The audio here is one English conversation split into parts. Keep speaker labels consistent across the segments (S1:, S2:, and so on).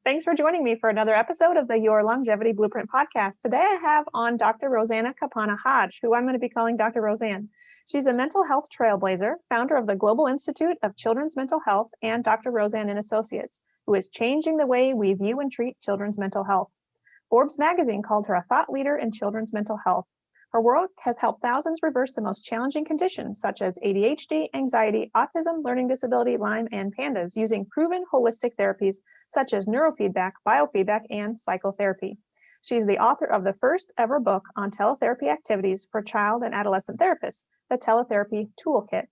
S1: Thanks for joining me for another episode of the Your Longevity Blueprint podcast. Today I have on Dr. Roseann Capanna-Hodge, who I'm going to be calling Dr. Roseann. She's a mental health trailblazer, founder of the Global Institute of Children's Mental Health, and Dr. Roseann and Associates, who is changing the way we view and treat children's mental health. Forbes magazine called her a thought leader in children's mental health. Her work has helped thousands reverse the most challenging conditions such as ADHD, anxiety, autism, learning disability, Lyme, and PANDAS using proven holistic therapies such as neurofeedback, biofeedback, and psychotherapy. She's the author of the first ever book on teletherapy activities for child and adolescent therapists, the Teletherapy Toolkit.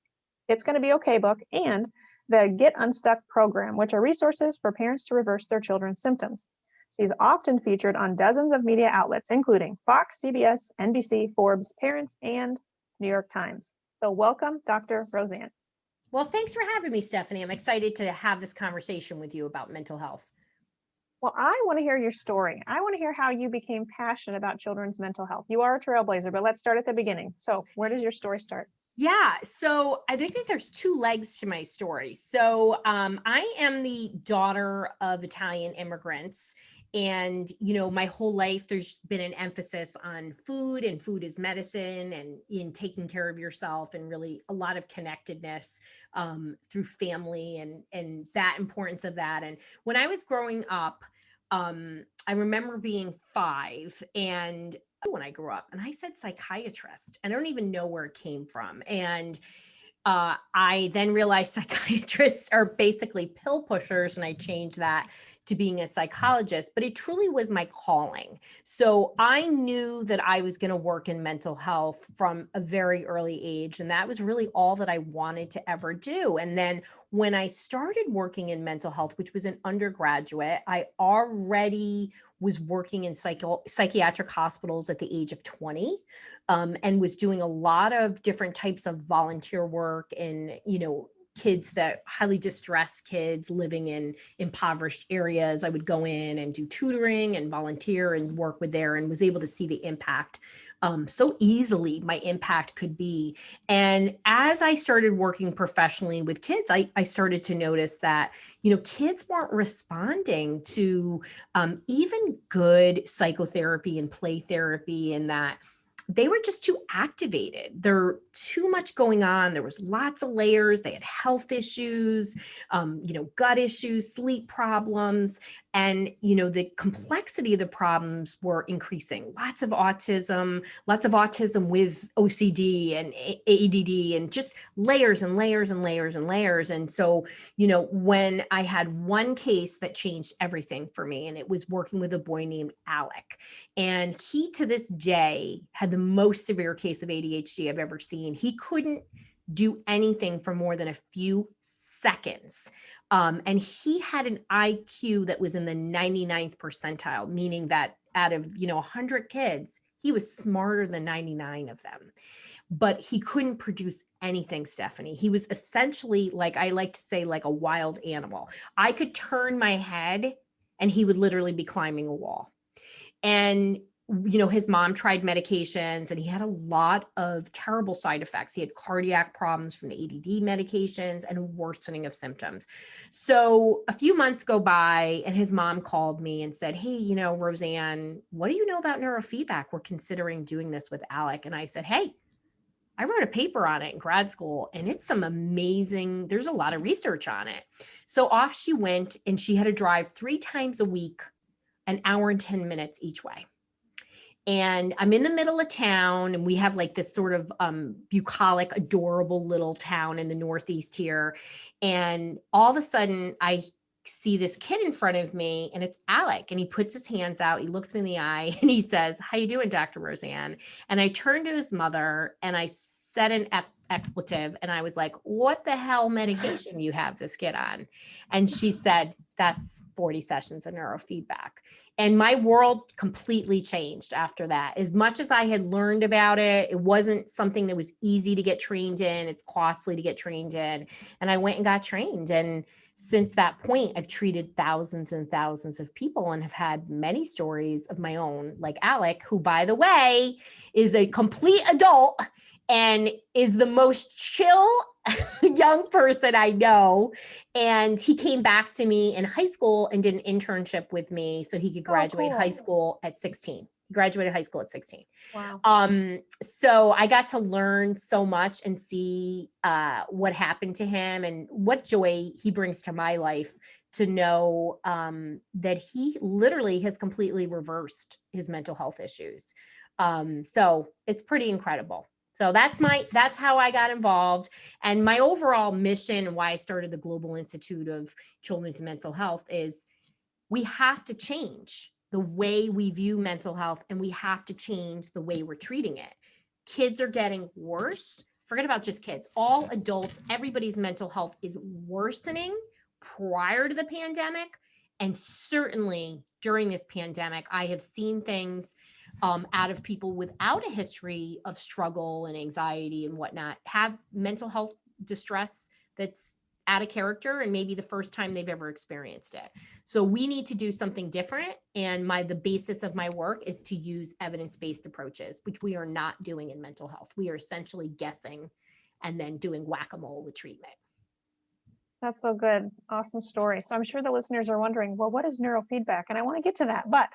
S1: It's Going to Be Okay book, and the Get Unstuck program, which are resources for parents to reverse their children's symptoms. She's often featured on dozens of media outlets, including Fox, CBS, NBC, Forbes, Parents, and New York Times. So welcome, Dr. Roseann.
S2: Well, thanks for having me, Stephanie. I'm excited to have this conversation with you about mental health.
S1: Well, I want to hear your story. I want to hear how you became passionate about children's mental health. You are a trailblazer, but let's start at the beginning. So where does your story start?
S2: Yeah, so I think there's two legs to my story. So I am the daughter of Italian immigrants. And, my whole life, there's been an emphasis on food, and food is medicine, and in taking care of yourself, and really a lot of connectedness through family and that importance of that. And when I was growing up, I remember being 5 and when I grew up, and I said psychiatrist, and I don't even know where it came from. And I then realized psychiatrists are basically pill pushers, and I changed that to being a psychologist, but it truly was my calling. So I knew that I was going to work in mental health from a very early age, and that was really all that I wanted to ever do. And then when I started working in mental health, which was an undergraduate, I already was working in psychiatric hospitals at the age of 20, and was doing a lot of different types of volunteer work in, kids that highly distressed kids living in impoverished areas. I would go in and do tutoring and volunteer and work with there, and was able to see the impact so easily my impact could be. And as I started working professionally with kids, I started to notice that, kids weren't responding to even good psychotherapy and play therapy, and that they were just too activated. There too much going on. There was lots of layers. They had health issues, gut issues, sleep problems, and, the complexity of the problems were increasing. Lots of autism with OCD and ADD, and just layers and layers and layers and layers. And so, when I had one case that changed everything for me, and it was working with a boy named Alec. And he, to this day, had the most severe case of ADHD I've ever seen. He couldn't do anything for more than a few seconds. And he had an IQ that was in the 99th percentile, meaning that out of, 100 kids, he was smarter than 99 of them. But he couldn't produce anything, Stephanie. He was essentially, like I like to say, like a wild animal. I could turn my head and he would literally be climbing a wall. And his mom tried medications, and he had a lot of terrible side effects. He had cardiac problems from the ADD medications and worsening of symptoms. So a few months go by, and his mom called me and said, "Hey, Roseann, what do you know about neurofeedback? We're considering doing this with Alec." And I said, "Hey, I wrote a paper on it in grad school, and it's there's a lot of research on it." So off she went, and she had to drive 3 times a week, an hour and 10 minutes each way. And I'm in the middle of town, and we have like this sort of bucolic, adorable little town in the Northeast here. And all of a sudden I see this kid in front of me, and it's Alec, and he puts his hands out, he looks me in the eye, and he says, "How you doing, Dr. Roseann?" And I turned to his mother, and I said an expletive, and I was like, "What the hell medication you have this kid on?" And she said, "That's 40 sessions of neurofeedback." And my world completely changed after that. As much as I had learned about it, it wasn't something that was easy to get trained in. It's costly to get trained in. And I went and got trained. And since that point, I've treated thousands and thousands of people, and have had many stories of my own, like Alec, who, by the way, is a complete adult and is the most chill young person I know. And he came back to me in high school and did an internship with me so he could graduate high school at 16. He graduated high school at 16.
S1: Wow.
S2: So I got to learn so much and see what happened to him and what joy he brings to my life, to know that he literally has completely reversed his mental health issues. So it's pretty incredible. So that's how I got involved. And my overall mission and why I started the Global Institute of Children's Mental Health is we have to change the way we view mental health, and we have to change the way we're treating it. Kids are getting worse. Forget about just kids. All adults, everybody's mental health is worsening prior to the pandemic. And certainly during this pandemic, I have seen things out of people without a history of struggle and anxiety and whatnot, have mental health distress that's out of character and maybe the first time they've ever experienced it. So we need to do something different. And the basis of my work is to use evidence-based approaches, which we are not doing in mental health. We are essentially guessing and then doing whack-a-mole with treatment.
S1: That's so good. Awesome story. So I'm sure the listeners are wondering, well, what is neurofeedback? And I want to get to that, but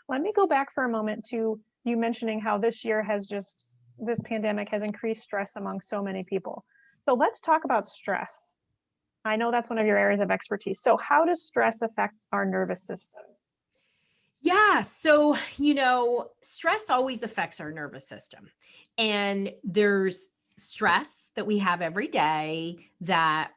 S1: let me go back for a moment to you mentioning how this pandemic has increased stress among so many people. So let's talk about stress. I know that's one of your areas of expertise. So how does stress affect our nervous system?
S2: Yeah. So, stress always affects our nervous system. And there's stress that we have every day that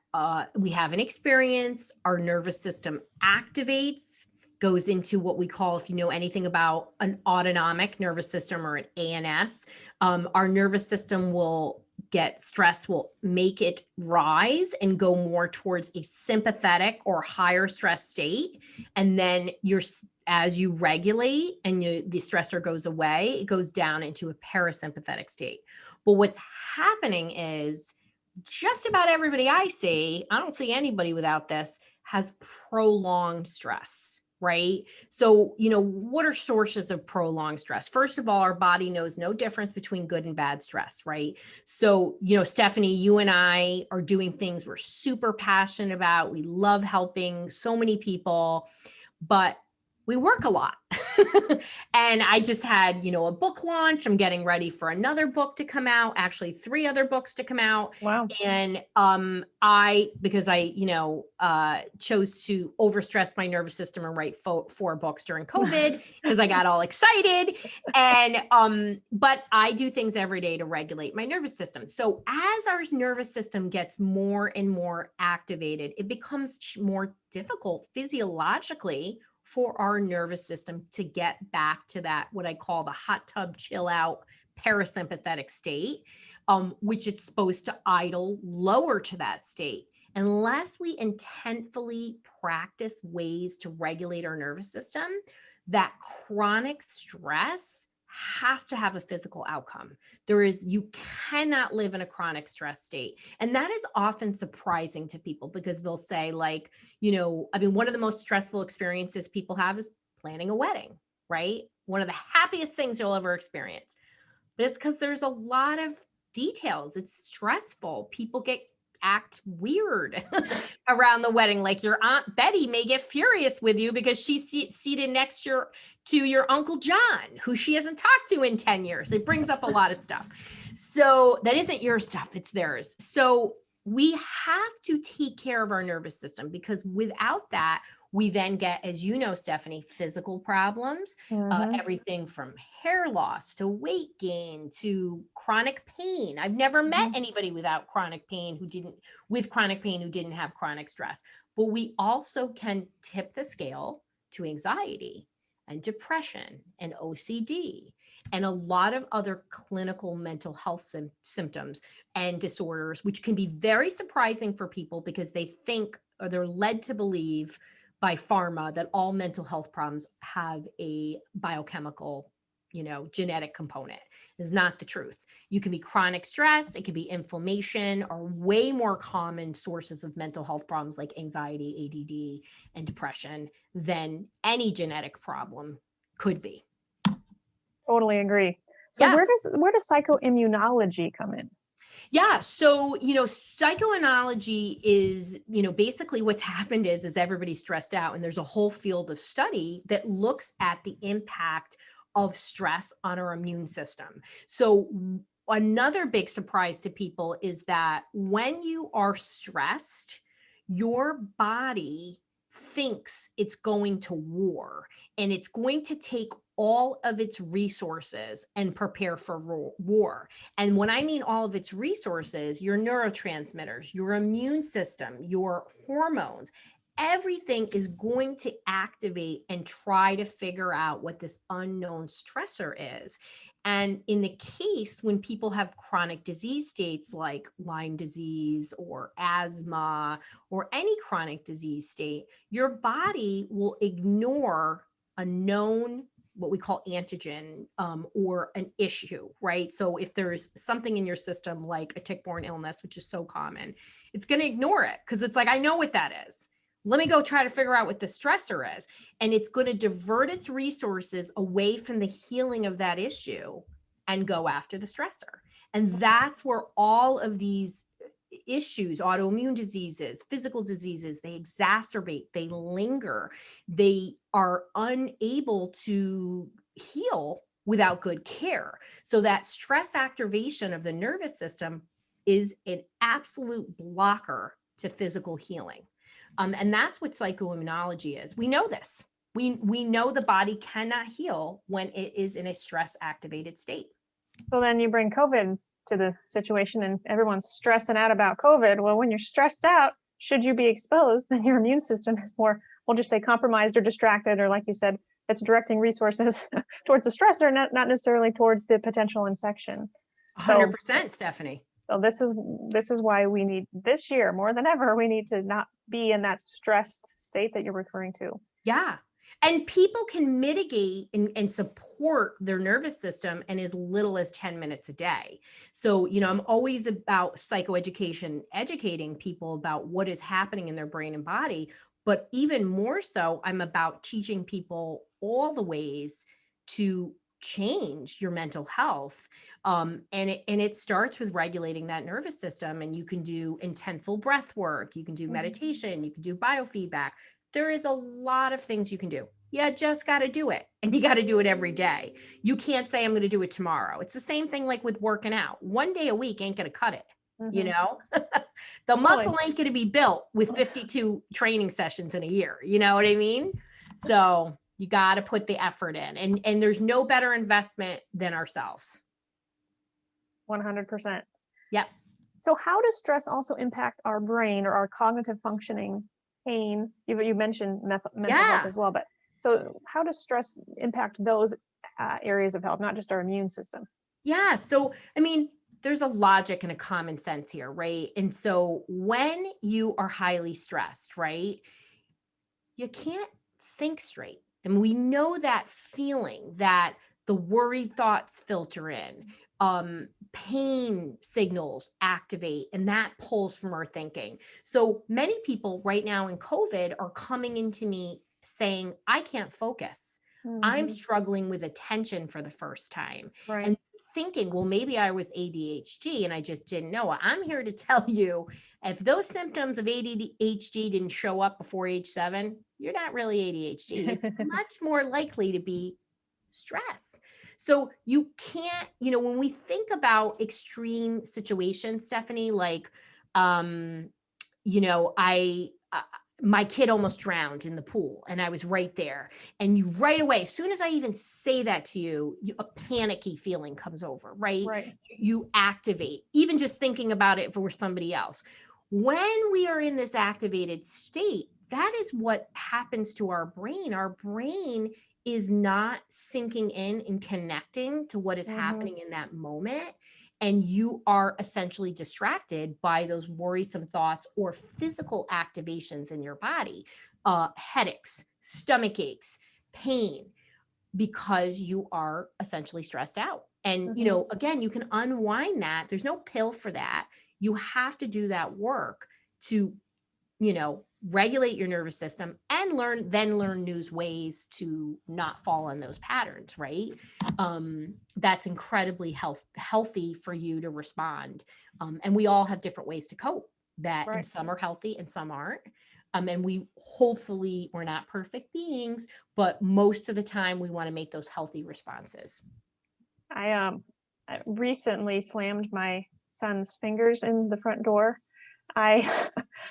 S2: we have an experience, our nervous system activates, goes into what we call, if you know anything about an autonomic nervous system or an ANS, our nervous system will get stress, will make it rise and go more towards a sympathetic or higher stress state. And then as you regulate and the stressor goes away, it goes down into a parasympathetic state. But what's happening is just about everybody I don't see anybody without this, has prolonged stress, right? So, what are sources of prolonged stress? First of all, our body knows no difference between good and bad stress, right? So, Stephanie, you and I are doing things we're super passionate about. We love helping so many people, but we work a lot. And I just had, a book launch. I'm getting ready for another book to come out, actually 3 other books to come out.
S1: Wow.
S2: And because I chose to overstress my nervous system and write 4 books during COVID because I got all excited. And but I do things every day to regulate my nervous system. So as our nervous system gets more and more activated, it becomes more difficult physiologically for our nervous system to get back to that, what I call the hot tub chill out parasympathetic state, which it's supposed to idle lower to that state. Unless we intentfully practice ways to regulate our nervous system, that chronic stress has to have a physical outcome. You cannot live in a chronic stress state. And that is often surprising to people because they'll say one of the most stressful experiences people have is planning a wedding, right? One of the happiest things you'll ever experience. But it's because there's a lot of details. It's stressful. People act weird around the wedding. Like your Aunt Betty may get furious with you because she's seated next to your Uncle John, who she hasn't talked to in 10 years. It brings up a lot of stuff. So that isn't your stuff, it's theirs. So we have to take care of our nervous system because without that, we then get, as you know, Stephanie, physical problems, everything from hair loss to weight gain to chronic pain. I've never met anybody without chronic pain who didn't have chronic stress. But we also can tip the scale to anxiety and depression and OCD and a lot of other clinical mental health symptoms and disorders, which can be very surprising for people because they think, or they're led to believe by pharma, that all mental health problems have a biochemical, genetic component. Is not the truth. You can be chronic stress, it can be inflammation, or way more common sources of mental health problems like anxiety, ADD, and depression than any genetic problem could be.
S1: Totally agree. So
S2: Yeah.
S1: where does psychoimmunology come in?
S2: Yeah. So, psychoanalysis is, basically what's happened is everybody's stressed out, and there's a whole field of study that looks at the impact of stress on our immune system. So, another big surprise to people is that when you are stressed, your body thinks it's going to war, and it's going to take all of its resources and prepare for war. And when I mean all of its resources, your neurotransmitters, your immune system, your hormones, everything is going to activate and try to figure out what this unknown stressor is. And in the case when people have chronic disease states like Lyme disease or asthma or any chronic disease state, your body will ignore a known, what we call antigen, or an issue, right? So if there's something in your system like a tick-borne illness, which is so common, it's going to ignore it because it's like, I know what that is. Let me go try to figure out what the stressor is. And it's going to divert its resources away from the healing of that issue and go after the stressor. And that's where all of these issues, autoimmune diseases, physical diseases, they exacerbate, they linger, they are unable to heal without good care. So that stress activation of the nervous system is an absolute blocker to physical healing. And that's what psychoimmunology is. We know this. We know the body cannot heal when it is in a stress activated state.
S1: So then you bring COVID to the situation and everyone's stressing out about COVID. Well, when you're stressed out, should you be exposed, then your immune system is more, we'll just say compromised or distracted, or like you said, it's directing resources towards the stressor, not necessarily towards the potential infection.
S2: 100%, Stephanie.
S1: So this is why we need, this year more than ever, we need to not be in that stressed state that you're referring to.
S2: Yeah. And people can mitigate and support their nervous system in as little as 10 minutes a day. So, I'm always about psychoeducation, educating people about what is happening in their brain and body. But even more so, I'm about teaching people all the ways to change your mental health. And it starts with regulating that nervous system. And you can do intentful breath work, you can do meditation, you can do biofeedback. There is a lot of things you can do. You just got to do it, and you got to do it every day. You can't say, I'm going to do it tomorrow. It's the same thing like with working out. One day a week ain't going to cut it. The muscle ain't going to be built with 52 training sessions in a year. You know what I mean? So you got to put the effort in, and there's no better investment than ourselves.
S1: 100%.
S2: Yep.
S1: So how does stress also impact our brain or our cognitive functioning? Pain, you mentioned mental health as well, but so how does stress impact those areas of health, not just our immune system?
S2: Yeah. So, there's a logic and a common sense here, right? And so when you are highly stressed, right, you can't think straight. And we know that feeling that the worried thoughts filter in, pain signals activate, and that pulls from our thinking. So many people right now in COVID are coming into me saying, I can't focus. I'm struggling with attention for the first time.
S1: Right.
S2: And thinking, well, maybe I was ADHD and I just didn't know. I'm here to tell you, if those symptoms of ADHD didn't show up before age 7, you're not really ADHD. It's much more likely to be stress. So you can't, when we think about extreme situations, Stephanie, like, my kid almost drowned in the pool and I was right there. And you right away, as soon as I even say that to you, a panicky feeling comes over, right?
S1: Right.
S2: You activate, even just thinking about it if it were somebody else. When we are in this activated state, that is what happens to our brain. Our brain is not sinking in and connecting to what is happening in that moment. And you are essentially distracted by those worrisome thoughts or physical activations in your body, headaches, stomach aches, pain, because you are essentially stressed out. And, again, you can unwind that. There's no pill for that. You have to do that work to, regulate your nervous system and learn new ways to not fall in those patterns, right? That's incredibly healthy for you to respond. And we all have different ways to cope that, and
S1: Right.
S2: some are healthy and some aren't. And we're not perfect beings, but most of the time we want to make those healthy responses.
S1: I recently slammed my son's fingers in the front door. I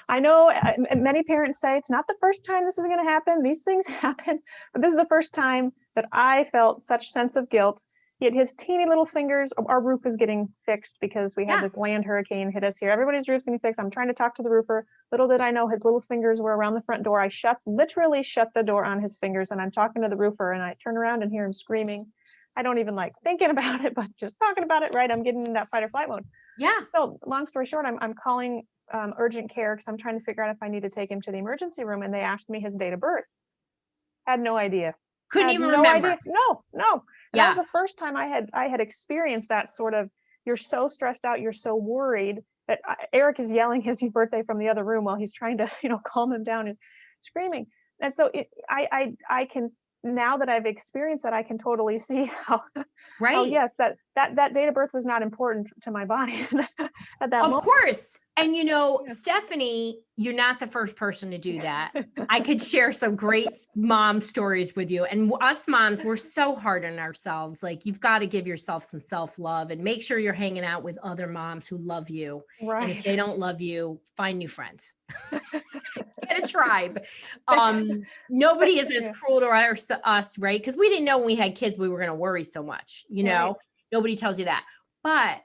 S1: I know many parents say it's not the first time this is going to happen. These things happen, but this is the first time that I felt such sense of guilt. He had his teeny little fingers. Our roof is getting fixed because we had
S2: Yeah.
S1: this land hurricane hit us here. Everybody's roof's getting fixed. I'm trying to talk to the roofer. Little did I know his little fingers were around the front door. I literally shut the door on his fingers, and I'm talking to the roofer, and I turn around and hear him screaming. I don't even like thinking about it, but just talking about it, right? I'm getting in that fight or flight mode.
S2: Yeah.
S1: So long story short, I'm calling urgent care because I'm trying to figure out if I need to take him to the emergency room, and they asked me his date of birth. Had no idea.
S2: Couldn't
S1: Had
S2: even
S1: no
S2: remember.
S1: idea. No. And that
S2: Yeah.
S1: was the first time I had experienced that sort of, you're so stressed out, you're so worried that Eric is yelling his birthday from the other room while he's trying to, calm him down and screaming. And so I can, now that I've experienced that, I can totally see how,
S2: Right.
S1: yes, that date of birth was not important to my body at that
S2: Of
S1: moment.
S2: course. And
S1: Yeah.
S2: Stephanie, you're not the first person to do that. I could share some great mom stories with you. And us moms, we're so hard on ourselves. Like, you've got to give yourself some self-love and make sure you're hanging out with other moms who love you. And if
S1: Right.
S2: they don't love you, find new friends. Get a tribe. Nobody is as
S1: Yeah.
S2: cruel to us, right? Because we didn't know when we had kids, we were going to worry so much,
S1: Right.
S2: Nobody tells you that. But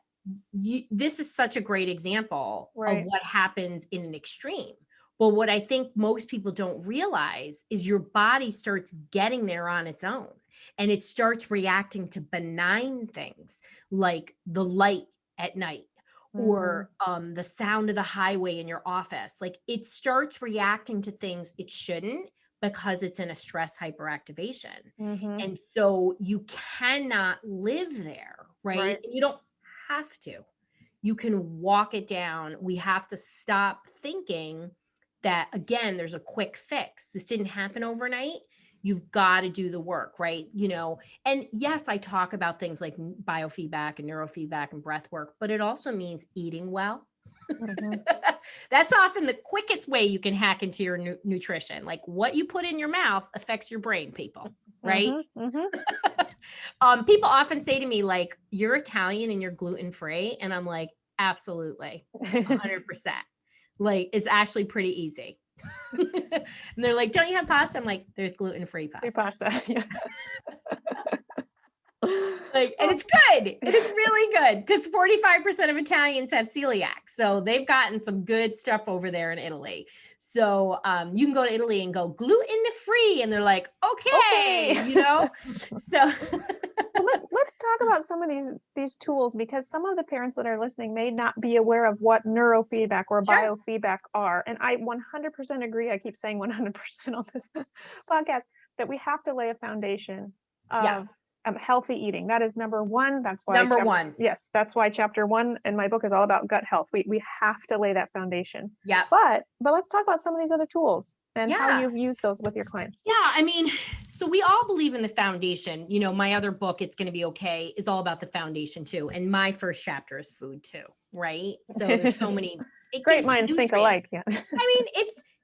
S2: this is such a great example
S1: Right.
S2: of what happens in an extreme. But what I think most people don't realize is your body starts getting there on its own, and it starts reacting to benign things like the light at night or the sound of the highway in your office. Like, it starts reacting to things it shouldn't because it's in a stress hyperactivation.
S1: Mm-hmm.
S2: And so you cannot live there, right?
S1: Right.
S2: You don't have to. You can walk it down. We have to stop thinking that, again, there's a quick fix. This didn't happen overnight. You've got to do the work, right? And yes, I talk about things like biofeedback and neurofeedback and breath work, but it also means eating well.
S1: Mm-hmm.
S2: That's often the quickest way you can hack into your nutrition. Like, what you put in your mouth affects your brain, people, right?
S1: Mm-hmm.
S2: People often say to me, like, you're Italian and you're gluten-free. And I'm like, absolutely, 100%. Like, it's actually pretty easy. And they're like, don't you have pasta? I'm like, there's gluten-free
S1: Free
S2: pasta.
S1: pasta. Yeah.
S2: And it's good. And it's really good because 45% of Italians have celiac. So they've gotten some good stuff over there in Italy. So you can go to Italy and go gluten-free. And they're like, okay. So
S1: Let's talk about some of these tools, because some of the parents that are listening may not be aware of what neurofeedback or
S2: Sure.
S1: biofeedback are. And I 100% agree. I keep saying 100% on this podcast that we have to lay a foundation of healthy eating. That is number one. That's why
S2: number one.
S1: Yes, that's why chapter 1 in my book is all about gut health. We have to lay that foundation.
S2: Yeah.
S1: But let's talk about some of these other tools and how
S2: Yeah.
S1: you've used those with your clients.
S2: Yeah, I mean, so we all believe in the foundation. My other book, It's Going to Be Okay, is all about the foundation too. And my first chapter is food too, right? So there's so many.
S1: Great minds think alike. Yeah.
S2: I mean,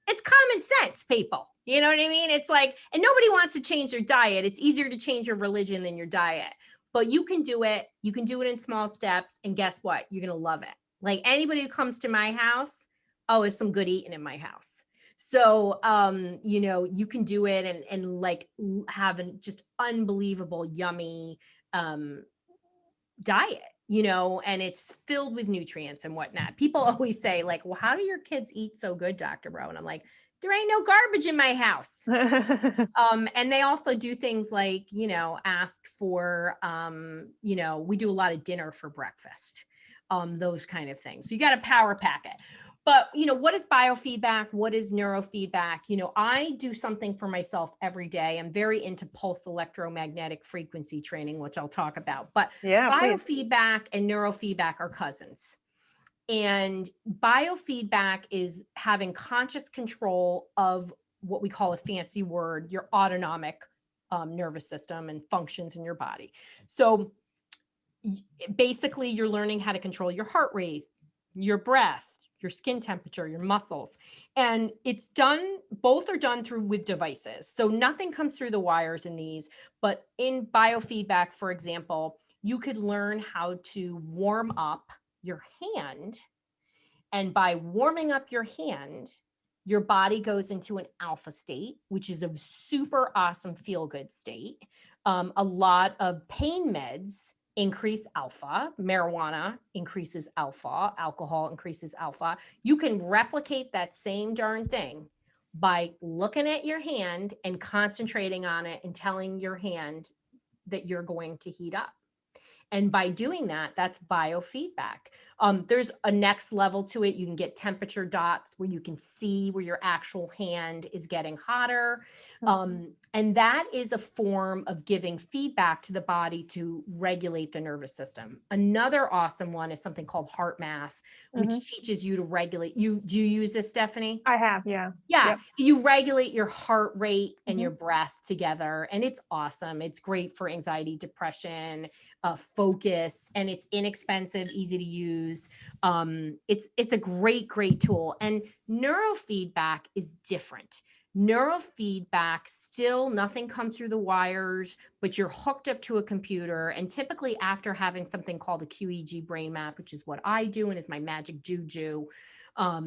S2: it's common sense, people. You know what I mean? It's like, and nobody wants to change their diet. It's easier to change your religion than your diet. But you can do it. You can do it in small steps. And guess what? You're going to love it. Like, anybody who comes to my house, it's some good eating in my house. So, you can do it and like have a just unbelievable, yummy diet, and it's filled with nutrients and whatnot. People always say, like, well, how do your kids eat so good, Dr. Bro? And I'm like, there ain't no garbage in my house. And they also do things like, ask for, we do a lot of dinner for breakfast, those kind of things. So you got to power pack it. But, what is biofeedback? What is neurofeedback? I do something for myself every day. I'm very into pulse electromagnetic frequency training, which I'll talk about. But biofeedback and neurofeedback are cousins. And biofeedback is having conscious control of what we call a fancy word, your autonomic nervous system and functions in your body. So basically, you're learning how to control your heart rate, your breath, your skin temperature, your muscles. And it's done, both are done through with devices. So nothing comes through the wires in these, but in biofeedback, for example, you could learn how to warm up your hand. And by warming up your hand, your body goes into an alpha state, which is a super awesome feel-good state. A lot of pain meds increase alpha. Marijuana increases alpha. Alcohol increases alpha. You can replicate that same darn thing by looking at your hand and concentrating on it and telling your hand that you're going to heat up. And by doing that, that's biofeedback. There's a next level to it. You can get temperature dots where you can see where your actual hand is getting hotter. And that is a form of giving feedback to the body to regulate the nervous system. Another awesome one is something called heart math, which teaches you to regulate. Do you use this, Stephanie?
S1: I have, yeah.
S2: Yeah,
S1: Yep.
S2: you regulate your heart rate and your breath together, and it's awesome. It's great for anxiety, depression, focus, and it's inexpensive, easy to use. It's a great tool. And neurofeedback is different. Neurofeedback, still nothing comes through the wires, but you're hooked up to a computer. And typically after having something called a QEEG brain map, which is what I do and is my magic juju, a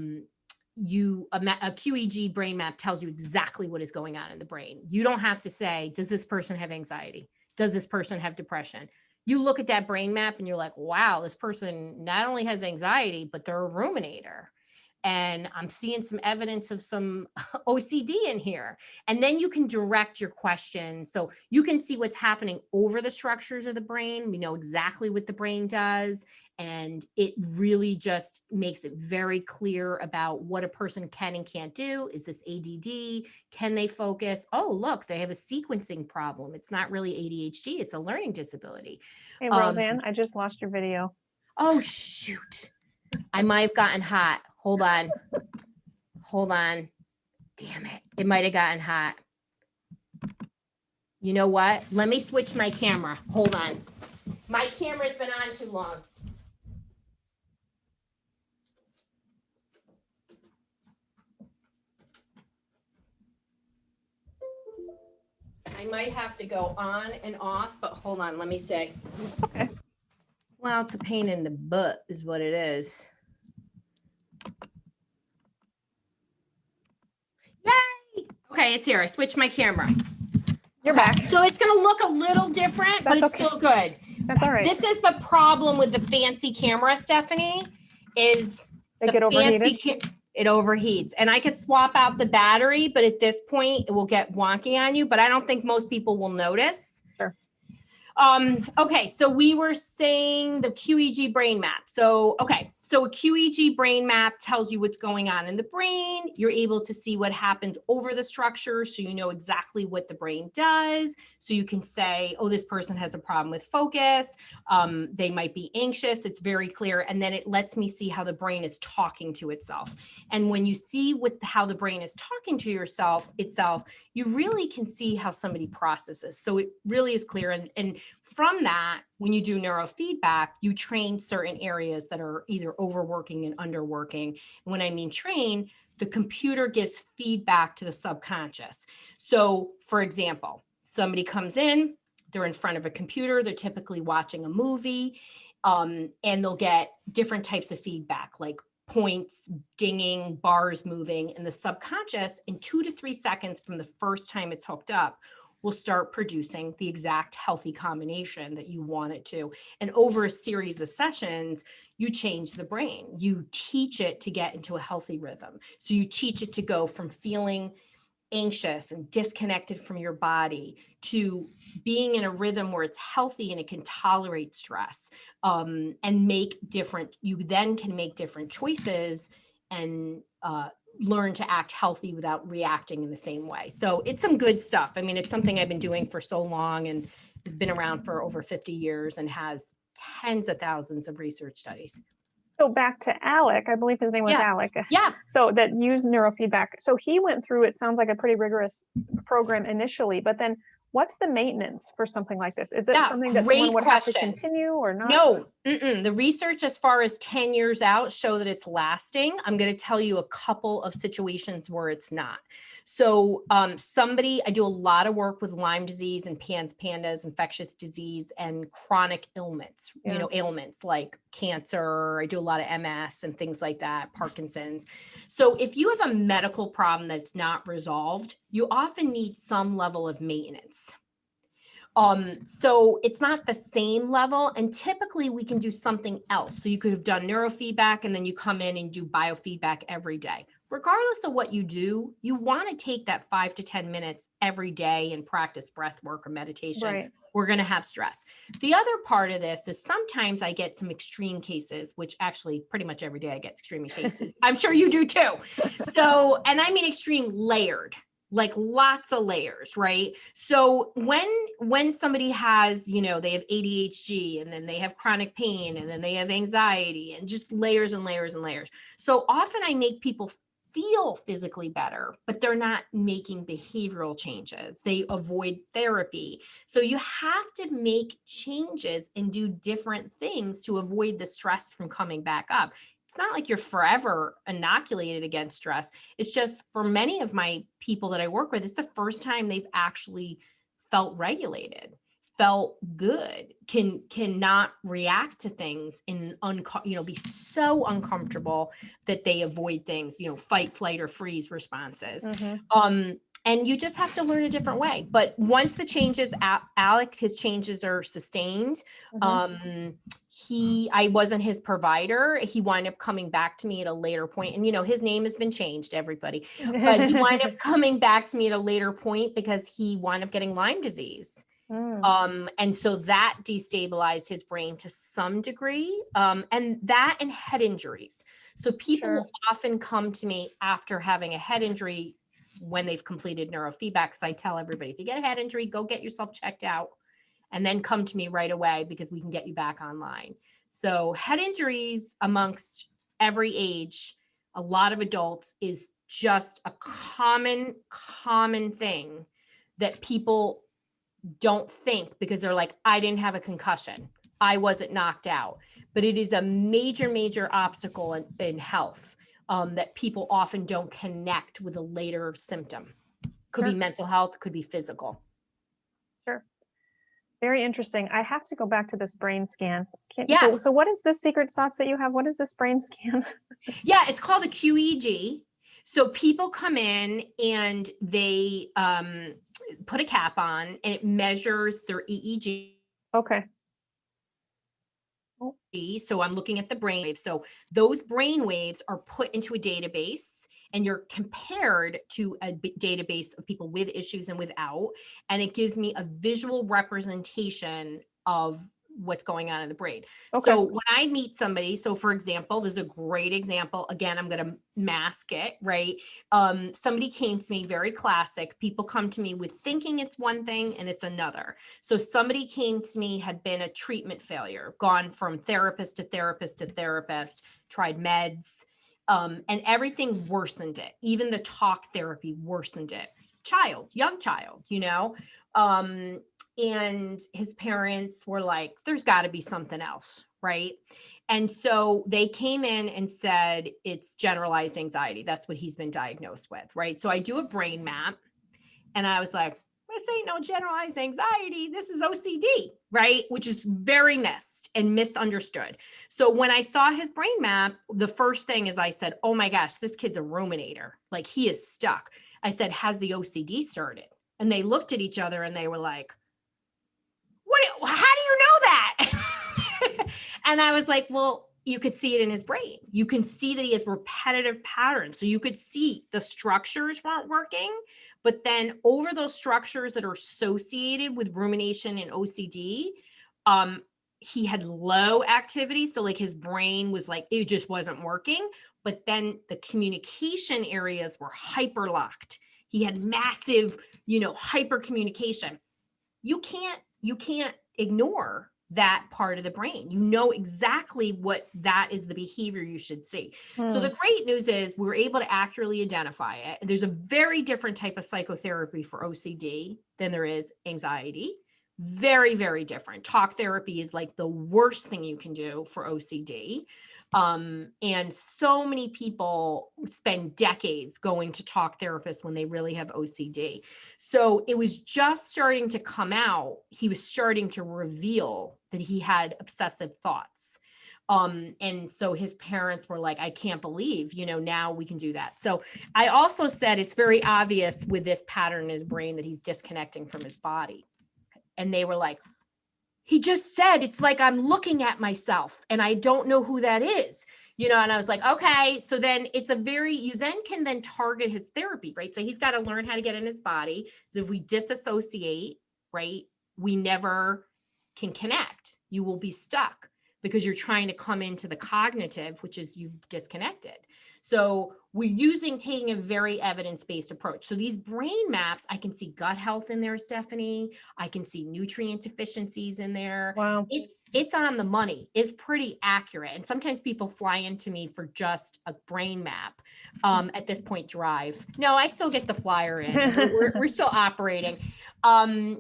S2: QEEG brain map tells you exactly what is going on in the brain. You don't have to say, does this person have anxiety? Does this person have depression? You look at that brain map and you're like, wow, this person not only has anxiety, but they're a ruminator. And I'm seeing some evidence of some OCD in here. And then you can direct your questions. So you can see what's happening over the structures of the brain. We know exactly what the brain does. And it really just makes it very clear about what a person can and can't do. Is this ADD? Can they focus? Oh, look, they have a sequencing problem. It's not really ADHD. It's a learning disability.
S1: Hey, Roseann, I just lost your video.
S2: Oh, shoot. I might have gotten hot. Hold on. Damn it. It might have gotten hot. You know what? Let me switch my camera. Hold on. My camera's been on too long. I might have to go on and off, but hold on. Let me see.
S1: Okay.
S2: Well, it's a pain in the butt is what it is. Yay! Okay, it's here. I switched my camera.
S1: You're back.
S2: So it's going to look a little different, but it's still good.
S1: That's all right.
S2: This is the problem with the fancy camera, Stephanie, is
S1: They get overheated.
S2: It overheats. And I could swap out the battery, but at this point it will get wonky on you, but I don't think most people will notice.
S1: Sure.
S2: Okay, so we were saying the QEEG brain map. So a QEEG brain map tells you what's going on in the brain. You're able to see what happens over the structure, so you know exactly what the brain does. So you can say, oh, this person has a problem with focus. They might be anxious. It's very clear. And then it lets me see how the brain is talking to itself. And when you see how the brain is talking to itself, you really can see how somebody processes. So it really is clear. And from that, when you do neurofeedback, you train certain areas that are either overworking and underworking. And when I mean train, the computer gives feedback to the subconscious. So for example, somebody comes in, they're in front of a computer, they're typically watching a movie, and they'll get different types of feedback, like points, dinging, bars moving, and the subconscious in 2 to 3 seconds from the first time it's hooked up will start producing the exact healthy combination that you want it to. And over a series of sessions, you change the brain. You teach it to get into a healthy rhythm. So you teach it to go from feeling anxious and disconnected from your body to being in a rhythm where it's healthy and it can tolerate stress, and you then can make different choices and learn to act healthy without reacting in the same way. So it's some good stuff. I mean, it's something I've been doing for so long and has been around for over 50 years and has tens of thousands of research studies.
S1: So back to Alec, I believe his name was
S2: Yeah.
S1: Alec.
S2: Yeah.
S1: So that used neurofeedback. So he went through, it sounds like a pretty rigorous program initially, but then what's the maintenance for something like this? Is it
S2: Yeah.
S1: something that someone
S2: Great
S1: would have to
S2: question.
S1: continue or not?
S2: No, the research as far as 10 years out show that it's lasting. I'm going to tell you a couple of situations where it's not. So I do a lot of work with Lyme disease and pandas, infectious disease and chronic ailments,
S1: Yeah.
S2: ailments like cancer. I do a lot of MS and things like that, Parkinson's. So if you have a medical problem that's not resolved, you often need some level of maintenance. So it's not the same level, and typically we can do something else. So you could have done neurofeedback and then you come in and do biofeedback every day. Regardless of what you do, you want to take that 5 to 10 minutes every day and practice breath work or meditation.
S1: Right.
S2: We're going to have stress. The other part of this is sometimes I get some extreme cases, which actually pretty much every day I get extreme cases. I'm sure you do too. So, and I mean extreme layered, like lots of layers, right? So when somebody has, they have ADHD and then they have chronic pain and then they have anxiety and just layers and layers and layers. So often I make people feel physically better, but they're not making behavioral changes. They avoid therapy. So you have to make changes and do different things to avoid the stress from coming back up. It's not like you're forever inoculated against stress. It's just for many of my people that I work with, it's the first time they've actually felt regulated, felt good, cannot react to things in be so uncomfortable that they avoid things, fight, flight, or freeze responses. And you just have to learn a different way. But once the changes, Alec, his changes are sustained. I wasn't his provider. He wound up coming back to me at a later point. And, his name has been changed, everybody. But he wound up coming back to me at a later point because he wound up getting Lyme disease. And so that destabilized his brain to some degree. And that and head injuries. So people will often come to me after having a head injury when they've completed neurofeedback, because I tell everybody, if you get a head injury, go get yourself checked out and then come to me right away because we can get you back online. So head injuries amongst every age, a lot of adults, is just a common thing that people don't think, because they're like, I didn't have a concussion, I wasn't knocked out. But it is a major obstacle in health. That people often don't connect with a later symptom. Could be mental health, could be physical.
S1: Sure. Very interesting. I have to go back to this brain scan.
S2: Yeah.
S1: So what is this secret sauce that you have? What is this brain scan?
S2: Yeah, it's called a QEEG. So people come in and they put a cap on and it measures their EEG.
S1: Okay.
S2: So I'm looking at the brain waves. So those brain waves are put into a database and you're compared to a database of people with issues and without. And it gives me a visual representation of what's going on in the brain. Okay. So when I meet somebody, so for example, there's a great example. Again, I'm going to mask it, right? Somebody came to me, very classic. People come to me with thinking it's one thing and it's another. So somebody came to me, had been a treatment failure, gone from therapist to therapist to therapist, tried meds, and everything worsened it. Even the talk therapy worsened it. Young child, and his parents were like, there's got to be something else, right? And so they came in and said, it's generalized anxiety. That's what he's been diagnosed with, right? So I do a brain map and I was like, this ain't no generalized anxiety. This is OCD, right? Which is very missed and misunderstood. So when I saw his brain map, the first thing is I said, oh my gosh, this kid's a ruminator. Like, he is stuck. I said, has the OCD started? And they looked at each other and they were like, how do you know that? And I was like, well, you could see it in his brain. You can see that he has repetitive patterns. So you could see the structures weren't working, but then over those structures that are associated with rumination and OCD, he had low activity. So like his brain was like, it just wasn't working. But then the communication areas were hyper locked. He had massive, hyper communication. You can't ignore that part of the brain. You know exactly what that is the behavior you should see. So the great news is we're able to accurately identify it. There's a very different type of psychotherapy for OCD than there is anxiety. Very, very different. Talk therapy is like the worst thing you can do for OCD. And so many people spend decades going to talk therapists when they really have OCD. So it was just starting to come out. He was starting to reveal that he had obsessive thoughts. And so his parents were like, I can't believe, now we can do that. So I also said it's very obvious with this pattern in his brain that he's disconnecting from his body. And they were like, he just said, it's like I'm looking at myself and I don't know who that is, and I was like, okay. So then you then can target his therapy, right? So he's got to learn how to get in his body. So if we disassociate, right, we never can connect. You will be stuck because you're trying to come into the cognitive, which is you've disconnected. So we're taking a very evidence-based approach. So these brain maps, I can see gut health in there, Stephanie. I can see nutrient deficiencies in there.
S1: Wow.
S2: It's on the money. It's pretty accurate. And sometimes people fly into me for just a brain map. At this point, Drive. No, I still get the flyer in. We're still operating. And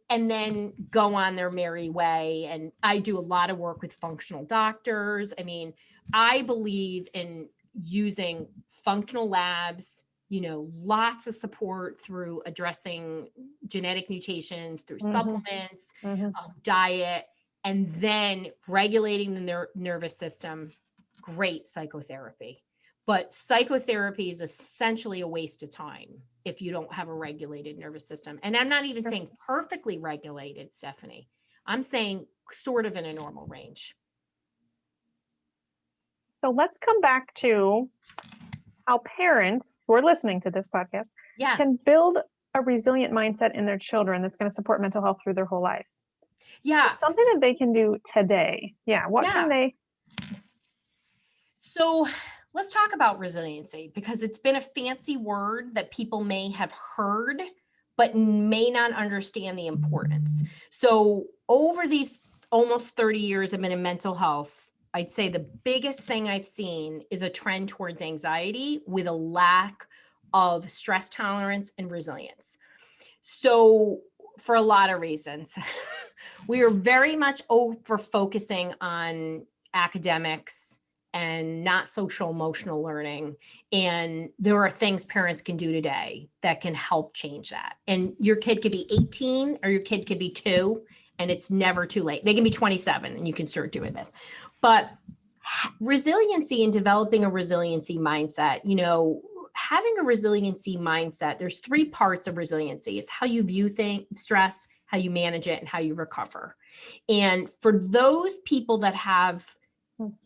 S2: then go on their merry way. And I do a lot of work with functional doctors. I mean, I believe in using functional labs, lots of support through addressing genetic mutations, through supplements, diet, and then regulating the nervous system. Great psychotherapy. But psychotherapy is essentially a waste of time if you don't have a regulated nervous system. And I'm not even saying perfectly regulated, Stephanie. I'm saying sort of in a normal range.
S1: So let's come back to how parents who are listening to this podcast can build a resilient mindset in their children that's going to support mental health through their whole life.
S2: Yeah.
S1: So something that they can do today. Yeah. What can they?
S2: So let's talk about resiliency, because it's been a fancy word that people may have heard, but may not understand the importance. So over these almost 30 years I've been in mental health, I'd say the biggest thing I've seen is a trend towards anxiety with a lack of stress tolerance and resilience. So for a lot of reasons, we are very much over focusing on academics and not social emotional learning. And there are things parents can do today that can help change that. And your kid could be 18 or your kid could be 2, and it's never too late. They can be 27 and you can start doing this. But resiliency and developing a resiliency mindset, having a resiliency mindset, there's 3 parts of resiliency. It's how you view stress, how you manage it, and how you recover. And for those people that have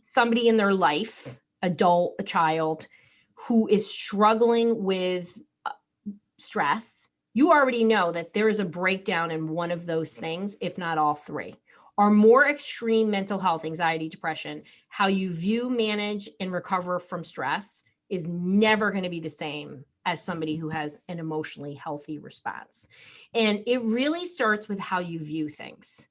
S2: somebody in their life, adult, a child, who is struggling with stress, you already know that there is a breakdown in one of those things, if not all 3. Our more extreme mental health, anxiety, depression, how you view, manage, and recover from stress is never going to be the same as somebody who has an emotionally healthy response. And it really starts with how you view things.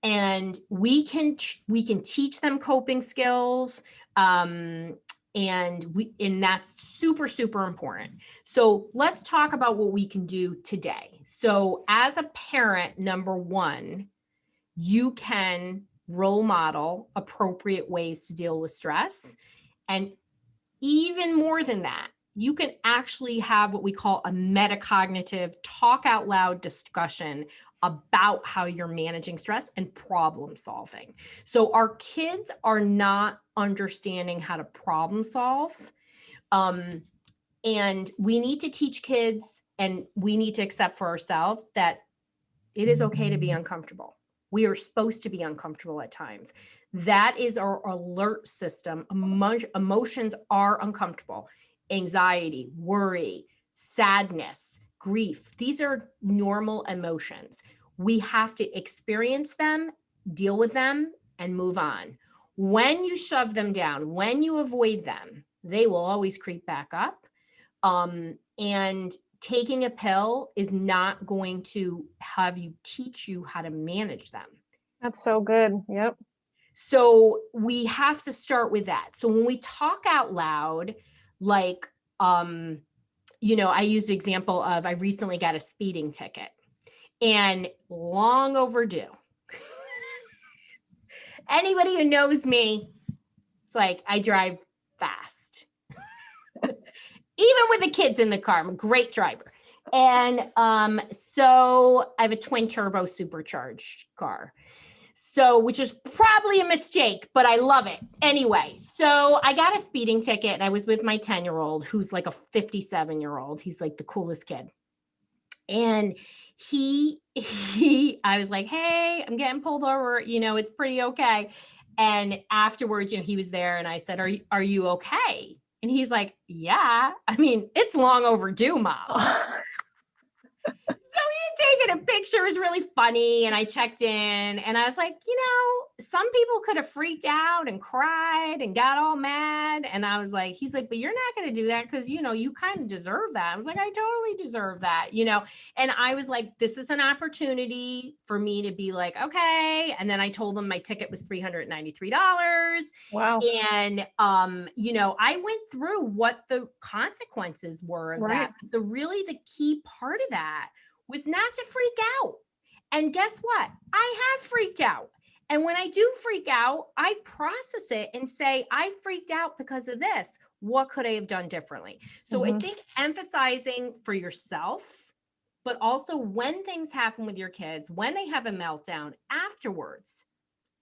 S2: And we can teach them coping skills, and that's super, super important. So let's talk about what we can do today. So as a parent, number 1, you can role model appropriate ways to deal with stress. And even more than that, you can actually have what we call a metacognitive talk out loud discussion about how you're managing stress and problem solving. So our kids are not understanding how to problem solve. And we need to teach kids, and we need to accept for ourselves that it is okay to be uncomfortable. We are supposed to be uncomfortable at times. That is our alert system. Emotions are uncomfortable. Anxiety, worry, sadness, grief. These are normal emotions. We have to experience them, deal with them, and move on. When you shove them down, when you avoid them, they will always creep back up. And taking a pill is not going to have you teach you how to manage them.
S1: That's so good. Yep.
S2: So we have to start with that. So when we talk out loud, like, I used the example of I recently got a speeding ticket and long overdue. Anybody who knows me, it's like I drive fast. Even with the kids in the car, I'm a great driver. And so I have a twin turbo supercharged car. So, which is probably a mistake, but I love it. Anyway, so I got a speeding ticket and I was with my 10-year-old who's like a 57-year-old. He's like the coolest kid. And I was like, hey, I'm getting pulled over, it's pretty okay. And afterwards, he was there and I said, are you okay? And he's like, yeah, I mean, it's long overdue, Mom. So he had taken a picture. It was really funny. And I checked in and I was like, some people could have freaked out and cried and got all mad. And I was like, he's like, but you're not going to do that because, you kind of deserve that. I was like, I totally deserve that, And I was like, this is an opportunity for me to be like, okay. And then I told him my ticket was $393.
S1: Wow.
S2: And, I went through what the consequences were of
S1: Right.
S2: that. The key part of that was not to freak out. And guess what? I have freaked out. And when I do freak out, I process it and say, I freaked out because of this. What could I have done differently? So I think emphasizing for yourself, but also when things happen with your kids, when they have a meltdown afterwards,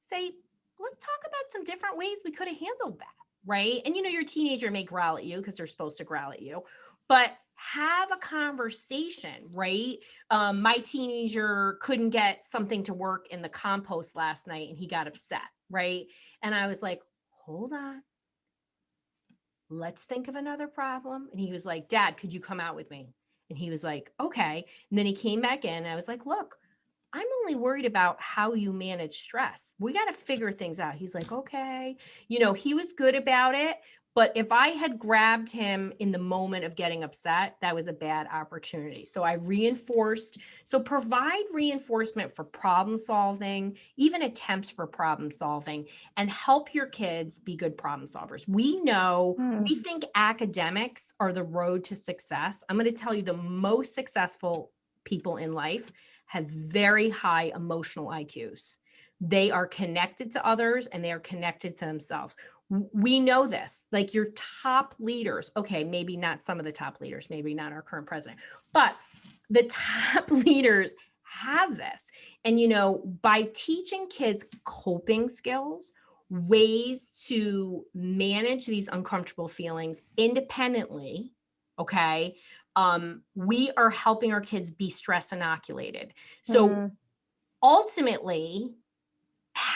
S2: say, let's talk about some different ways we could have handled that. Right. And your teenager may growl at you because they're supposed to growl at you, but have a conversation, right? My teenager couldn't get something to work in the compost last night and he got upset, right? And I was like, hold on, let's think of another problem. And he was like, Dad, could you come out with me? And he was like, okay. And then he came back in and I was like, look, I'm only worried about how you manage stress. We got to figure things out. He's like, okay. He was good about it. But if I had grabbed him in the moment of getting upset, that was a bad opportunity. So I reinforced. So provide reinforcement for problem solving, even attempts for problem solving, and help your kids be good problem solvers. We know, we think academics are the road to success. I'm going to tell you the most successful people in life have very high emotional IQs. They are connected to others and they are connected to themselves. We know this, like your top leaders. Okay, maybe not some of the top leaders, maybe not our current president, but the top leaders have this. And, by teaching kids coping skills, ways to manage these uncomfortable feelings independently, okay, we are helping our kids be stress inoculated. So ultimately,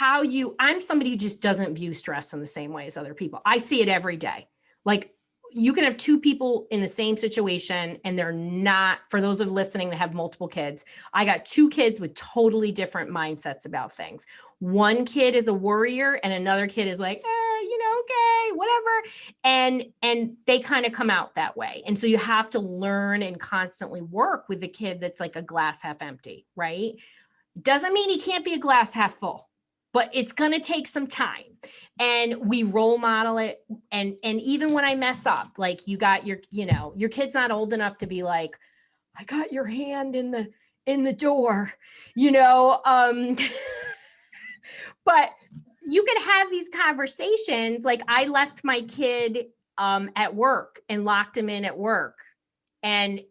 S2: I'm somebody who just doesn't view stress in the same way as other people. I see it every day. Like you can have two people in the same situation and they're not, for those of listening that have multiple kids, I got two kids with totally different mindsets about things. One kid is a worrier and another kid is like, okay, whatever. And they kind of come out that way. And so you have to learn and constantly work with the kid that's like a glass half empty, right? Doesn't mean he can't be a glass half full, but it's going to take some time. And we role model it. And even when I mess up, like you got your kid's not old enough to be like, I got your hand in the door, but you can have these conversations. Like I left my kid at work and locked him in at work. And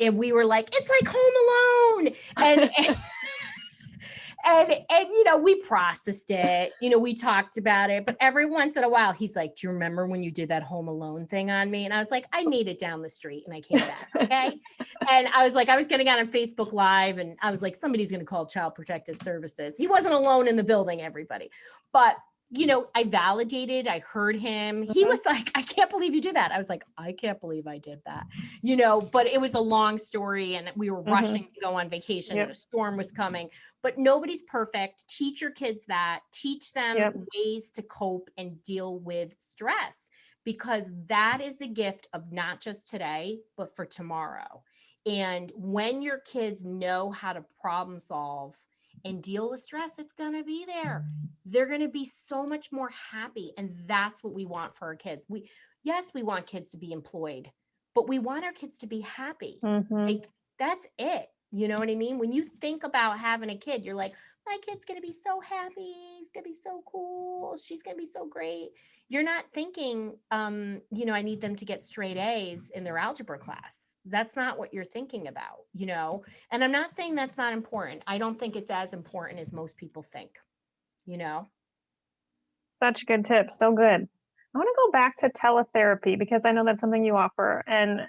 S2: we were like, it's like Home Alone. And we processed it, we talked about it, but every once in a while he's like, do you remember when you did that Home Alone thing on me? And I was like, I made it down the street and I came back. Okay. And I was like, I was getting on Facebook Live and I was like, somebody's going to call Child Protective Services. He wasn't alone in the building, everybody. But I validated, I heard him. He was like, I can't believe you did that. I was like, I can't believe I did that, but it was a long story and we were rushing to go on vacation and a storm was coming, but nobody's perfect. Teach your kids that, teach them ways to cope and deal with stress, because that is the gift of not just today, but for tomorrow. And when your kids know how to problem solve and deal with stress, it's going to be there. They're going to be so much more happy. And that's what we want for our kids. Yes, we want kids to be employed, but we want our kids to be happy. Like, that's it. You know what I mean? When you think about having a kid, you're like, my kid's going to be so happy. He's going to be so cool. She's going to be so great. You're not thinking, I need them to get straight A's in their algebra class. That's not what you're thinking about, and I'm not saying that's not important. I don't think it's as important as most people think,
S1: Such good tips. So good. I want to go back to teletherapy because I know that's something you offer. And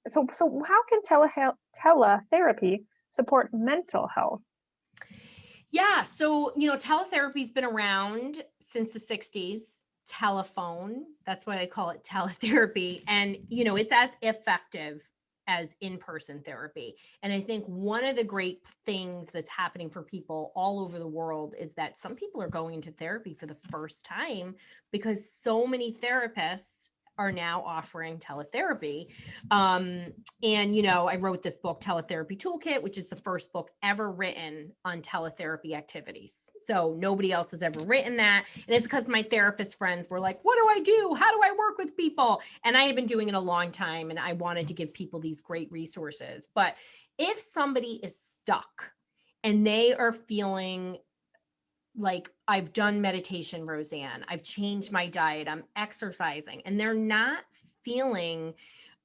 S1: so how can teletherapy support mental health?
S2: Yeah. So, teletherapy's been around since the 60s. Telephone, that's why they call it teletherapy. And, it's as effective as in-person therapy. And I think one of the great things that's happening for people all over the world is that some people are going into therapy for the first time because so many therapists are now offering teletherapy. I wrote this book, Teletherapy Toolkit, which is the first book ever written on teletherapy activities. So nobody else has ever written that. And it's because my therapist friends were like, what do I do? How do I work with people? And I had been doing it a long time and I wanted to give people these great resources. But if somebody is stuck and they are feeling like, I've done meditation, Roseann, I've changed my diet, I'm exercising, and they're not feeling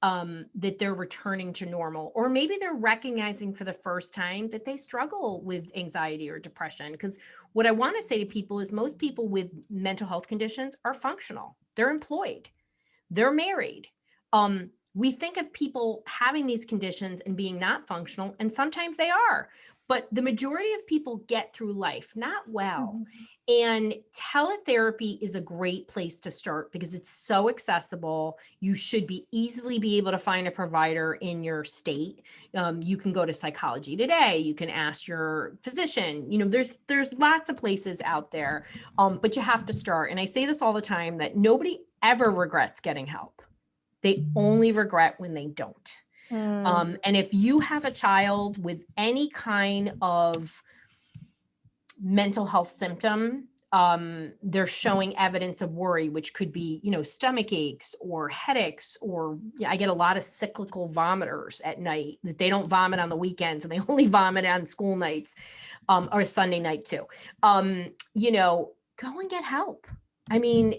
S2: that they're returning to normal, or maybe they're recognizing for the first time that they struggle with anxiety or depression. Because what I want to say to people is most people with mental health conditions are functional. They're employed. They're married. We think of people having these conditions and being not functional, and sometimes they are. But the majority of people get through life not well. And teletherapy is a great place to start because it's so accessible. You should easily be able to find a provider in your state. You can go to Psychology Today. You can ask your physician. There's lots of places out there, but you have to start. And I say this all the time, that nobody ever regrets getting help. They only regret when they don't. And if you have a child with any kind of mental health symptom, they're showing evidence of worry, which could be, stomach aches or headaches, or I get a lot of cyclical vomiters at night that they don't vomit on the weekends and they only vomit on school nights, or Sunday night too. Go and get help. I mean,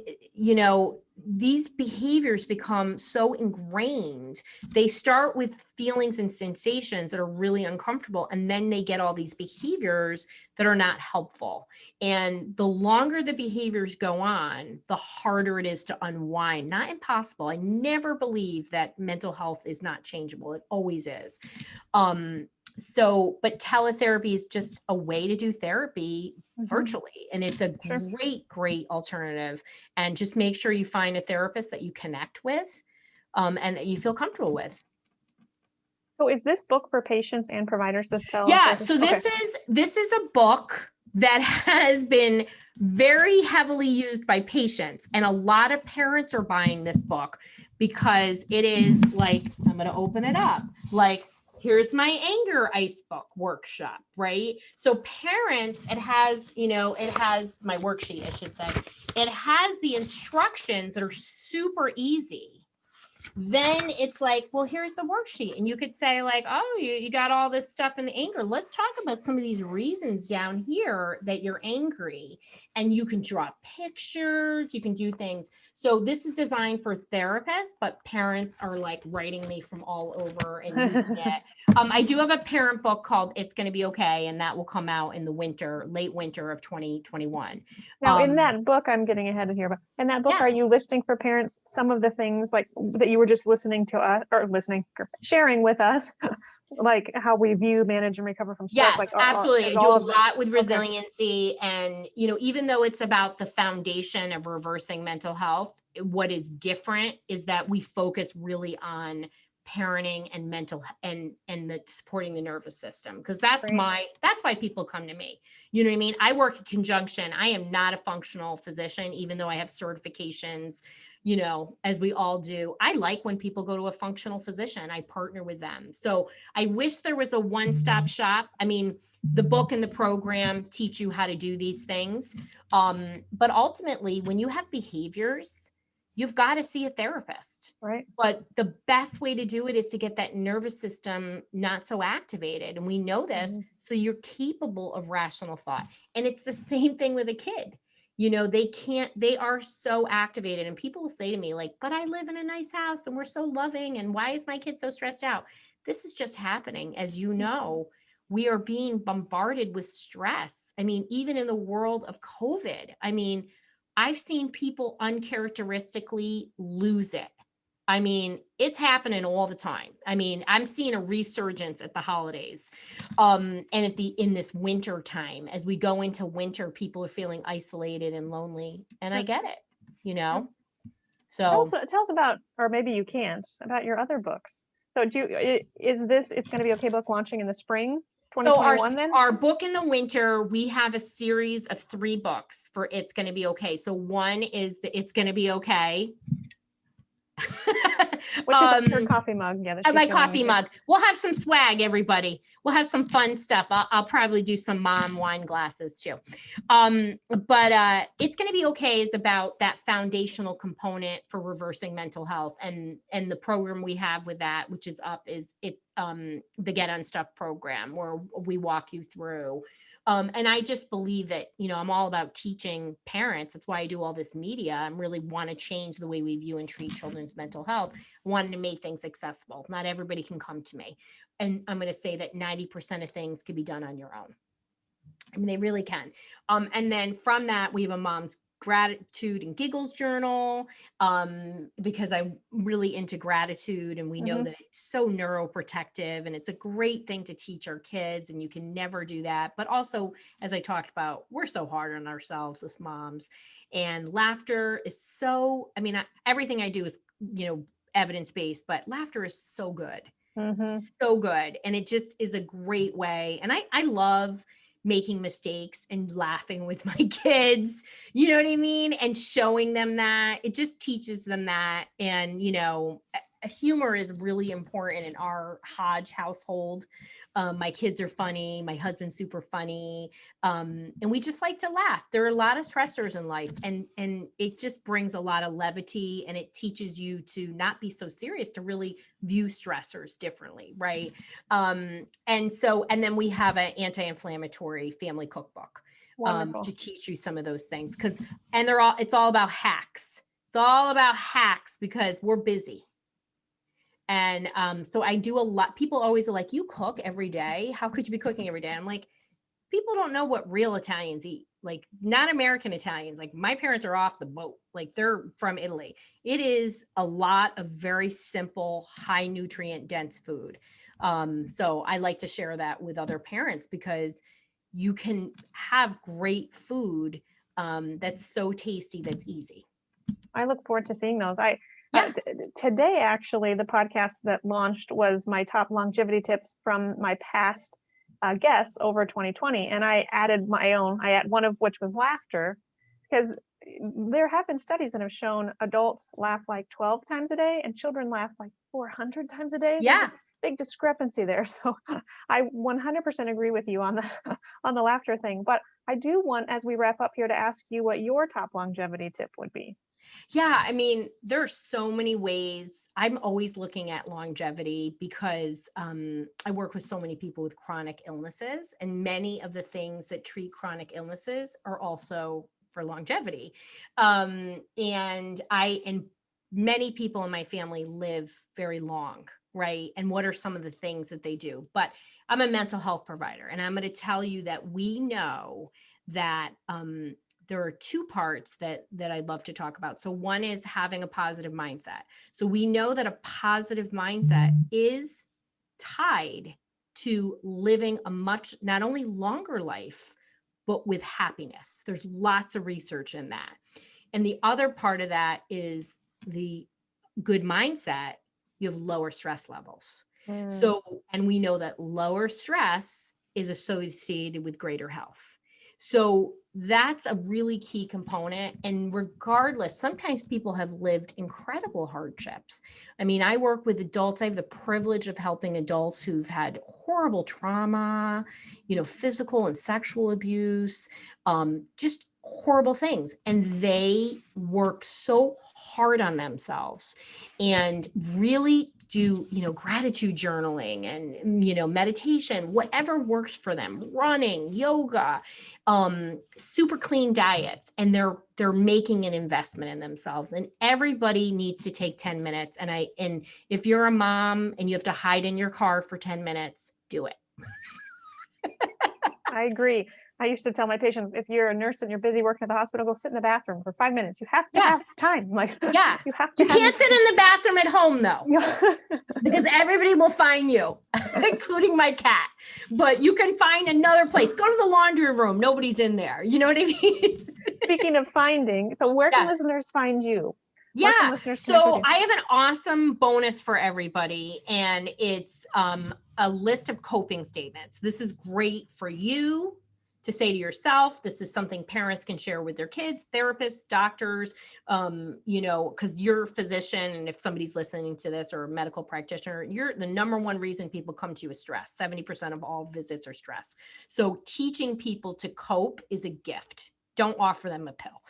S2: these behaviors become so ingrained. They start with feelings and sensations that are really uncomfortable, and then they get all these behaviors that are not helpful. And the longer the behaviors go on, the harder it is to unwind. Not impossible. I never believe that mental health is not changeable. It always is. But teletherapy is just a way to do therapy virtually. And it's a great alternative. And just make sure you find a therapist that you connect with, and that you feel comfortable with.
S1: So is this book for patients and providers, this teletherapy?
S2: Yeah. So this is a book that has been very heavily used by patients. And a lot of parents are buying this book because it is like, I'm going to open it up. Like, here's my anger ice book workshop, right? So parents, it has my worksheet, I should say. It has the instructions that are super easy. Then it's like, well, here's the worksheet. And you could say like, oh, you got all this stuff in the anger. Let's talk about some of these reasons down here that you're angry. And you can draw pictures, you can do things. So this is designed for therapists, but parents are like writing me from all over and using it. I do have a parent book called It's Going to Be Okay, and that will come out in the late winter of 2021.
S1: Now, in that book, I'm getting ahead of here, but in that book, are you listing for parents some of the things like that you were just sharing with us, like how we view, manage, and recover from stress?
S2: Yes, absolutely. I do a lot with resiliency. And, even though it's about the foundation of reversing mental health, what is different is that we focus really on parenting and mental and the supporting the nervous system, because that's why people come to me. You know what I mean? I work in conjunction. I am not a functional physician, even though I have certifications, you know, as we all do. I like when people go to a functional physician. I partner with them. So I wish there was a one-stop shop. I mean, the book and the program teach you how to do these things. But ultimately, when you have behaviors, you've got to see a therapist.
S1: Right.
S2: But the best way to do it is to get that nervous system not so activated. And we know this, so you're capable of rational thought. And it's the same thing with a kid. You know, they are so activated. And people will say to me, like, but I live in a nice house and we're so loving. And why is my kid so stressed out? This is just happening. As you know, we are being bombarded with stress. I mean, even in the world of COVID, I mean, I've seen people uncharacteristically lose it. I mean, it's happening all the time. I mean, I'm seeing a resurgence at the holidays. And in this winter time, as we go into winter, people are feeling isolated and lonely. And I get it, you know?
S1: Tell
S2: So
S1: us about, or maybe you can't, about your other books. So is this, it's going to be okay book launching in the spring, 2021 then?
S2: our book in the winter, we have a series of 3 books for It's Gonna Be Okay. So one is the It's Gonna Be Okay.
S1: Which is her coffee mug. Yeah,
S2: my coffee mug. We'll have some swag, everybody. We'll have some fun stuff. I'll probably do some mom wine glasses too. But It's Gonna Be Okay is about that foundational component for reversing mental health, and the program we have with that, which is up, is it's the Get Unstuck program, where we walk you through. And I just believe that, you know, I'm all about teaching parents. That's why I do all this media. I really want to change the way we view and treat children's mental health, wanting to make things accessible. Not everybody can come to me. And I'm going to say that 90% of things can be done on your own. I mean, they really can. And then from that, we have a mom's gratitude and giggles journal, because I'm really into gratitude, and we know that it's so neuroprotective, and it's a great thing to teach our kids, and you can never do that. But also, as I talked about, we're so hard on ourselves as moms, and laughter is so, I mean, everything I do is, you know, evidence-based, but laughter is so good. So good. And it just is a great way. And I love making mistakes and laughing with my kids, you know what I mean? And showing them that. It just teaches them that. And, you know, humor is really important in our Hodge household. My kids are funny. My husband's super funny. And we just like to laugh. There are a lot of stressors in life, and it just brings a lot of levity, and it teaches you to not be so serious, to really view stressors differently. Right. And then we have an anti-inflammatory family cookbook, to teach you some of those things. It's all about hacks. It's all about hacks because we're busy. And so I do a lot. People always are like, you cook every day. How could you be cooking every day? I'm like, people don't know what real Italians eat. Like, not American Italians. Like, my parents are off the boat. Like, they're from Italy. It is a lot of very simple, high nutrient dense food. So I like to share that with other parents, because you can have great food that's so tasty, that's easy.
S1: I look forward to seeing those.
S2: Yeah.
S1: Today, actually, the podcast that launched was my top longevity tips from my past guests over 2020. And I added my own, one of which was laughter, because there have been studies that have shown adults laugh like 12 times a day and children laugh like 400 times a day.
S2: Yeah.
S1: There's a big discrepancy there. So I 100% agree with you on the laughter thing. But I do want, as we wrap up here, to ask you what your top longevity tip would be.
S2: Yeah, I mean, there are so many ways. I'm always looking at longevity because I work with so many people with chronic illnesses, and many of the things that treat chronic illnesses are also for longevity. And many people in my family live very long, right? And what are some of the things that they do? But I'm a mental health provider, and I'm going to tell you that we know that there are 2 parts that I'd love to talk about. So one is having a positive mindset. So we know that a positive mindset is tied to living a much, not only longer life, but with happiness. There's lots of research in that. And the other part of that is the good mindset. You have lower stress levels. So, and we know that lower stress is associated with greater health. So that's a really key component. And regardless, sometimes people have lived incredible hardships. I mean, I work with adults. I have the privilege of helping adults who've had horrible trauma, physical and sexual abuse, just horrible things. And they work so hard on themselves and really do, gratitude journaling and, meditation, whatever works for them, running, yoga, super clean diets, and they're making an investment in themselves. And everybody needs to take 10 minutes. And if you're a mom and you have to hide in your car for 10 minutes, do it.
S1: I agree. I used to tell my patients, if you're a nurse and you're busy working at the hospital, go sit in the bathroom for 5 minutes. You have to have time. I'm like,
S2: yeah,
S1: you have to.
S2: You can't sit in the bathroom at home though, because everybody will find you, including my cat. But you can find another place. Go to the laundry room. Nobody's in there. You know what I mean?
S1: Speaking of finding, so where can listeners find you?
S2: Yeah. So I have an awesome bonus for everybody, and it's a list of coping statements. This is great for you to say to yourself. This is something parents can share with their kids, therapists, doctors, because you're a physician, and if somebody's listening to this or a medical practitioner, you're the number one reason people come to you is stress. 70% of all visits are stress. So teaching people to cope is a gift. Don't offer them a pill.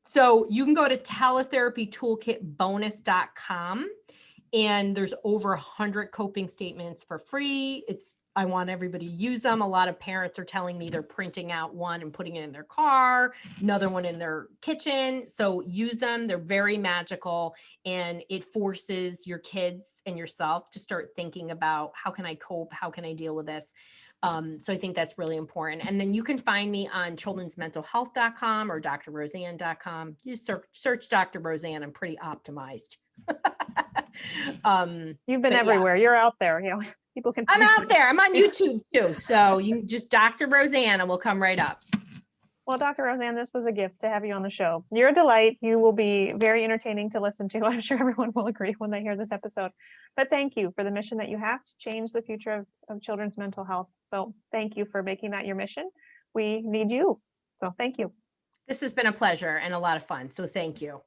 S2: So you can go to teletherapytoolkitbonus.com, and there's over 100 coping statements for free. I want everybody to use them. A lot of parents are telling me they're printing out one and putting it in their car, another one in their kitchen. So use them. They're very magical, and it forces your kids and yourself to start thinking about, how can I cope? How can I deal with this? So I think that's really important. And then you can find me on childrensmentalhealth.com or drroseann.com. You just search Dr. Roseann. I'm pretty optimized.
S1: You've been everywhere. Yeah. You're out there. People can.
S2: I'm out there. I'm on YouTube too. So you just Dr. Roseann and we'll come right up.
S1: Well, Dr. Roseann, this was a gift to have you on the show. You're a delight. You will be very entertaining to listen to. I'm sure everyone will agree when they hear this episode. But thank you for the mission that you have to change the future of children's mental health. So thank you for making that your mission. We need you. So thank you.
S2: This has been a pleasure and a lot of fun. So thank you.